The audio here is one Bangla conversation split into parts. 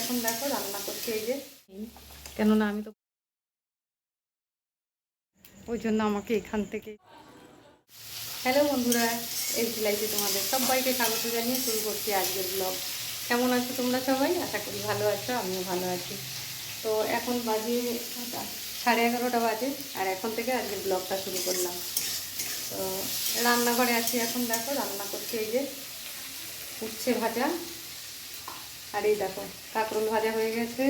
এখন দেখো রান্না করছি এই যে, কেননা আমি তো ওই জন্য আমাকে এখান থেকে। হ্যালো বন্ধুরা, এই লাইফে তোমাদের সবাইকে স্বাগত জানিয়ে শুরু করছি আজকের ব্লগ। কেমন আছো তোমরা সবাই? আশা করি ভালো আছো, আমিও ভালো আছি। তো এখন বাজে 11:30 বাজে, আর এখন থেকে আজকের ব্লগটা শুরু করলাম। তো রান্নাঘরে আছি এখন, দেখো রান্না করছি এই যে উচ্ছে ভাজা, আর এই দেখো কাঁকরোল ভাজা হয়ে গেছে,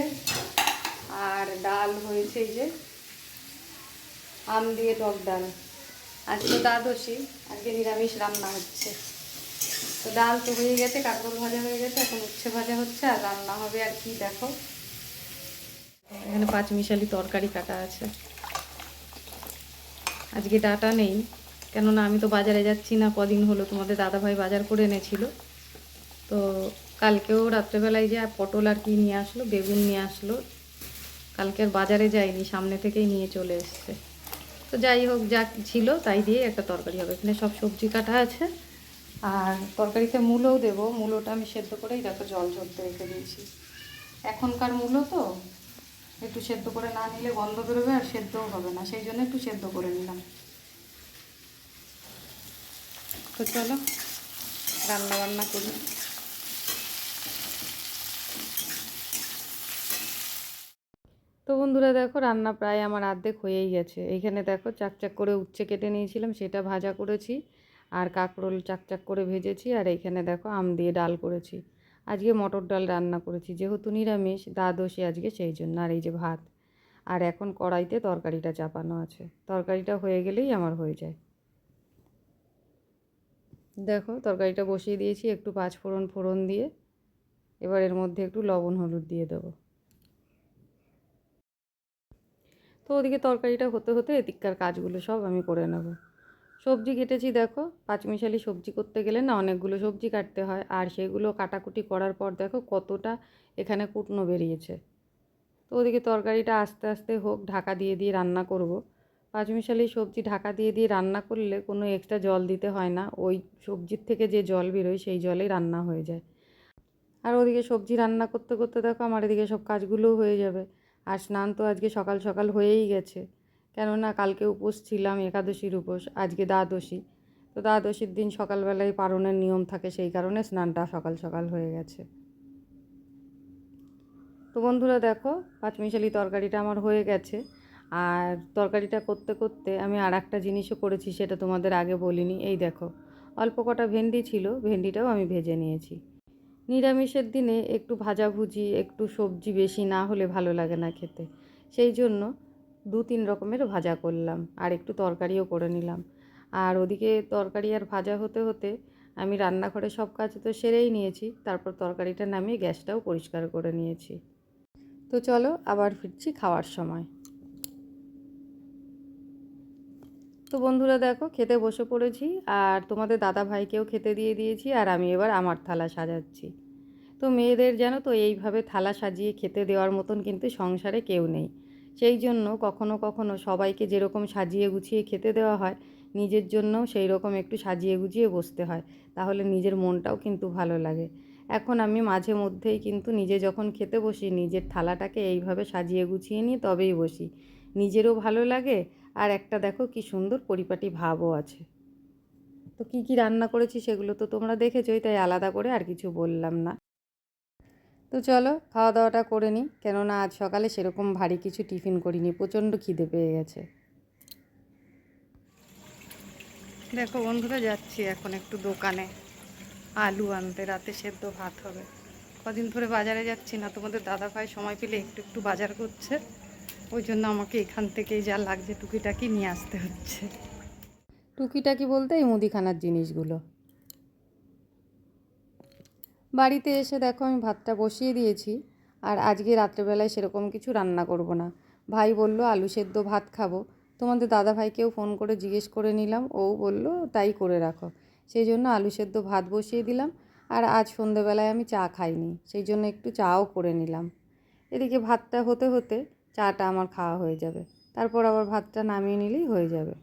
আর ডাল হয়েছে এই যে আম দিয়ে টক ডাল। আজকে তো দ্বাদশী, আজকে নিরামিষ রান্না হচ্ছে। তো ডাল তো হয়ে গেছে, কাঁকরোল ভাজা হয়ে গেছে, এখন উচ্ছে ভাজা হচ্ছে, আর রান্না হবে আর কি দেখো। এখানে পাঁচমিশালি তরকারি কাটা আছে। আজকে ডাটা নেই, কেননা আমি তো বাজারে যাচ্ছি না, কদিন হলো তোমাদের দাদাভাই বাজার করে এনেছিল। তো কালকেও রাত্রেবেলায় যে পটল আর কি নিয়ে আসলো, বেগুন নিয়ে আসলো। কালকে আর বাজারে যায়নি, সামনে থেকেই নিয়ে চলে এসছে। তো যাই হোক, যা ছিল তাই দিয়ে একটা তরকারি হবে। এখানে সব সবজি কাটা আছে, আর তরকারিতে মূলোও দেবো। মূলোটা আমি সেদ্ধ করেই দেখো জল ঝরতে রেখে দিয়েছি। এখনকার মূলো তো একটু সেদ্ধ করে না নিলে গন্ধ বেরোবে, আর সেদ্ধও হবে না, সেই জন্য একটু সেদ্ধ করে নিলাম। তো চলো রান্না বান্না করি। তো বন্ধুরা দেখো, রান্না প্রায় আমার অর্ধেক হয়েই গেছে। এইখানে দেখো চাকচাক করে উচ্ছে কেটে নিয়েছিলাম, সেটা ভাজা করেছি, আর কাঁকরোল চাকচাক করে ভেজেছি, আর এইখানে দেখো আম দিয়ে ডাল করেছি। আজকে মটর ডাল রান্না করেছি, যেহেতু নিরামিষ দ্বাদশী আজকে, সেই জন্য। আর এই যে ভাত, আর এখন কড়াইতে তরকারিটা চাপানো আছে। তরকারিটা হয়ে গেলেই আমার হয়ে যায়। দেখো তরকারিটা বসিয়ে দিয়েছি, একটু পাঁচফোড়ন ফোড়ন দিয়ে। এবার এর মধ্যে একটু লবণ হলুদ দিয়ে দেবো। তো ওদিকে তরকারিটা হতে হতে এদিককার কাজগুলো সব আমি করে নেব। সবজি কেটেছি দেখো, পাঁচমিশালি সবজি করতে গেলে না অনেকগুলো সবজি কাটতে হয়, আর সেগুলো কাটাকুটি করার পর দেখো কতটা এখানে কুটনো বেরিয়েছে। তো ওদিকে তরকারিটা আস্তে আস্তে হোক, ঢাকা দিয়ে দিয়ে রান্না করব। পাঁচমিশালি সবজি ঢাকা দিয়ে দিয়ে রান্না করলে কোনো এক্সট্রা জল দিতে হয় না, ওই সবজির থেকে যে জল বেরোয় সেই জলেই রান্না হয়ে যায়। আর ওদিকে সবজি রান্না করতে করতে দেখো আমার এদিকে সব কাজগুলোও হয়ে যাবে। আর স্নান তো আজকে সকাল সকাল হয়েই গেছে, কেননা কালকে উপোস ছিলাম, একাদশীর উপোস, আজকে দ্বাদশী। তো দ্বাদশীর দিন সকালবেলায় পারণের নিয়ম থাকে, সেই কারণে স্নানটা সকাল সকাল হয়ে গেছে। তো বন্ধুরা দেখো, পাঁচমিশালি তরকারিটা আমার হয়ে গেছে। আর তরকারিটা করতে করতে আমি আর একটা জিনিসও করেছি, সেটা তোমাদের আগে বলিনি। এই দেখো অল্প কটা ভেন্ডি ছিল, ভেন্ডিটাও আমি ভেজে নিয়েছি। নিরামিষের দিনে একটু ভাজাভুজি, একটু সবজি বেশি না হলে ভালো লাগে না খেতে, সেই জন্য 2-3 রকমের ভাজা করলাম, আর একটু তরকারিও করে নিলাম। আর ওদিকে তরকারি আর ভাজা হতে হতে আমি রান্নাঘরে সব কাজ তো সেরেই নিয়েছি, তারপর তরকারিটা নামিয়ে গ্যাসটাও পরিষ্কার করে নিয়েছি। তো চলো আবার ফিরছি খাওয়ার সময়। তো বন্ধুরা দেখো খেতে বসে পড়েছি, আর তোমাদের দাদা ভাইকেও খেতে দিয়ে দিয়েছি, আর আমি এবার আমার থালা সাজাচ্ছি। তো মেয়েদের জানো তো এইভাবে থালা সাজিয়ে খেতে দেওয়ার মতন কিন্তু সংসারে কেউ নেই। সেই জন্য কখনো কখনো সবাইকে যেরকম সাজিয়ে গুছিয়ে খেতে দেওয়া হয়, নিজের জন্যও সেই রকম একটু সাজিয়ে গুছিয়ে বসতে হয়, তাহলে নিজের মনটাও কিন্তু ভালো লাগে। এখন আমি মাঝে মধ্যেই কিন্তু নিজে যখন খেতে বসি, নিজের থালাটাকে এইভাবে সাজিয়ে গুছিয়ে নিয়ে তবেই বসি। নিজেরও ভালো লাগে, আর একটা দেখো কি সুন্দর পরিপাটি ভাবও আছে। তো কী কী রান্না করেছি সেগুলো তো তোমরা দেখেছোই, তাই আলাদা করে আর কিছু বললাম না। তো চলো খাওয়া দাওয়াটা করে নিই, কেননা আজ সকালে সেরকম ভারী কিছু টিফিন করিনি, প্রচণ্ড খিদে পেয়ে গেছে। দেখো বন্ধুরা, যাচ্ছি এখন একটু দোকানে আলু আনতে, রাতে সেদ্ধ ভাত হবে। কদিন ধরে বাজারে যাচ্ছি না, তোমাদের দাদা ভাই সময় পেলে একটু একটু বাজার করছে, ওই জন্য আমাকে এখান থেকেই যা লাগছে টুকিটাকি নিয়ে আসতে হচ্ছে। টুকিটাকি বলতে এই মুদিখানার জিনিসগুলো। বাড়িতে এসে দেখো আমি ভাতটা বসিয়ে দিয়েছি, আর আজকে রাত্রেবেলায় সেরকম কিছু রান্না করব না। ভাই বলল আলু সেদ্ধ ভাত খাবো, তোমাদের দাদা ভাইকেও ফোন করে জিজ্ঞেস করে নিলাম, ও বলল তাই করে রাখো। সেই জন্য আলু সেদ্ধ ভাত বসিয়ে দিলাম। আর আজ সন্ধেবেলায় আমি চা খাইনি, সেই জন্য একটু চাও করে নিলাম। এদিকে ভাতটা হতে হতে চাটা আমার খাওয়া হয়ে যাবে, তারপর আবার ভাতটা নামিয়ে নিলেই হয়ে যাবে।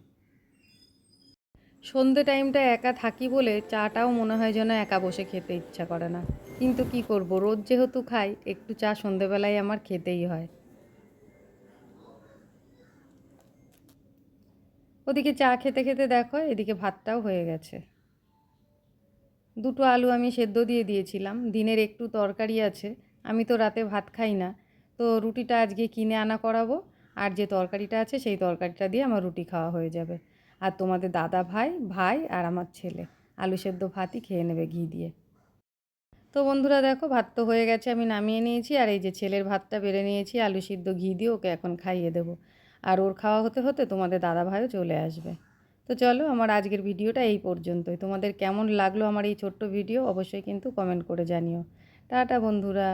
সন্ধে টাইমটা একা থাকি বলে চাটাও মনে হয় যেন একা বসে খেতে ইচ্ছা করে না, কিন্তু কি করব, রোজ যেহেতু খাই একটু চা সন্ধেবেলায় আমার খেতেই হয়। ওদিকে চা খেতে খেতে দেখো এদিকে ভাতটাও হয়ে গেছে। দুটো আলু আমি সেদ্ধ দিয়ে দিয়েছিলাম, দিনের একটু তরকারি আছে। আমি তো রাতে ভাত খাই না, তো রুটিটা আজকে কিনে আনা করাবো। আর যে তরকারিটা আছে সেই তরকারিটা দিয়ে আমার রুটি খাওয়া হয়ে যাবে। আর তোমাদের দাদা ভাই ভাই আর আমার ছেলে আলু সেদ্ধ ভাতই খেয়ে নেবে ঘি দিয়ে। তো বন্ধুরা দেখো ভাত তো হয়ে গেছে, আমি নামিয়ে নিয়েছি। আর এই যে ছেলের ভাতটা বেড়ে নিয়েছি আলু সিদ্ধ ঘি দিয়ে, ওকে এখন খাইয়ে দেবো। আর ওর খাওয়া হতে হতে তোমাদের দাদা ভাইও চলে আসবে। তো চলো, আমার আজকের ভিডিওটা এই পর্যন্তই। তোমাদের কেমন লাগলো আমার এই ছোট্ট ভিডিও অবশ্যই কিন্তু কমেন্ট করে জানিও। টাটা বন্ধুরা।